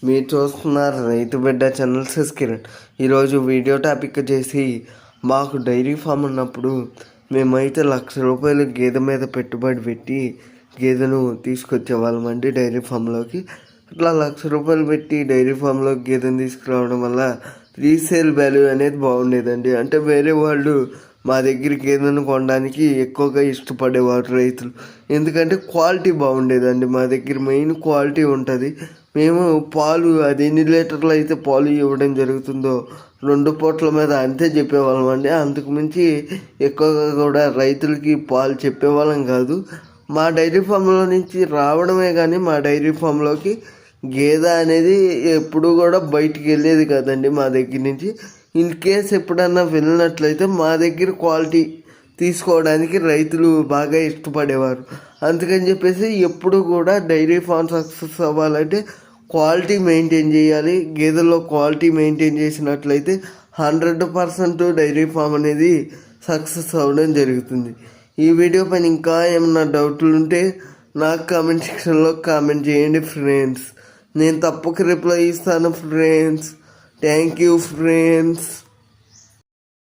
మీరు చూస్తున్నారు రైతు బిడ్డ ఛానల్ కిరణ్. ఈరోజు వీడియో టాపిక్ వచ్చేసి మాకు డైరీ ఫామ్ ఉన్నప్పుడు మేమైతే ₹1,00,000 గేదె మీద పెట్టుబడి పెట్టి గేదెను తీసుకొచ్చేవాళ్ళమండి డైరీ ఫామ్లోకి. అట్లా ₹1,00,000 పెట్టి డైరీ ఫామ్లోకి గేదెను తీసుకురావడం వల్ల రీసేల్ వాల్యూ అనేది బాగుండేదండి. అంటే వేరే వాళ్ళు మా దగ్గర గేదెను కొనడానికి ఎక్కువగా ఇష్టపడేవారు రైతులు. ఎందుకంటే క్వాలిటీ బాగుండేదండి. మా దగ్గర మెయిన్ క్వాలిటీ ఉంటుంది. మేము పాలు అది ఎన్ని లీటర్లు అయితే పాలు ఇవ్వడం జరుగుతుందో 2 పూట్ల మీద అంతే చెప్పేవాళ్ళం అండి. అంతకుమించి ఎక్కువగా కూడా రైతులకి పాలు చెప్పేవాళ్ళం కాదు. మా డైరీ ఫామ్లో నుంచి రావడమే కానీ మా డైరీ ఫామ్లోకి గేదె అనేది ఎప్పుడు కూడా బయటికి వెళ్ళేది కాదండి మా దగ్గర నుంచి. ఇన్ కేస్ ఎప్పుడన్నా వెళ్ళినట్లయితే మా దగ్గర క్వాలిటీ తీసుకోవడానికి రైతులు బాగా ఇష్టపడేవారు. అందుకని చెప్పేసి ఎప్పుడు కూడా డైరీ ఫామ్ సక్సెస్ అవ్వాలంటే క్వాలిటీ మెయింటైన్ చేయాలి. గేదెల్లో క్వాలిటీ మెయింటైన్ చేసినట్లయితే 100% డైరీ ఫామ్ అనేది సక్సెస్ అవ్వడం జరుగుతుంది. ఈ వీడియో పైన ఇంకా ఏమన్నా డౌట్లు ఉంటే నాకు కామెంట్ సెక్షన్లో కామెంట్ చేయండి ఫ్రెండ్స్. నేను తప్పక రిప్లై ఇస్తాను ఫ్రెండ్స్. Thank you friends.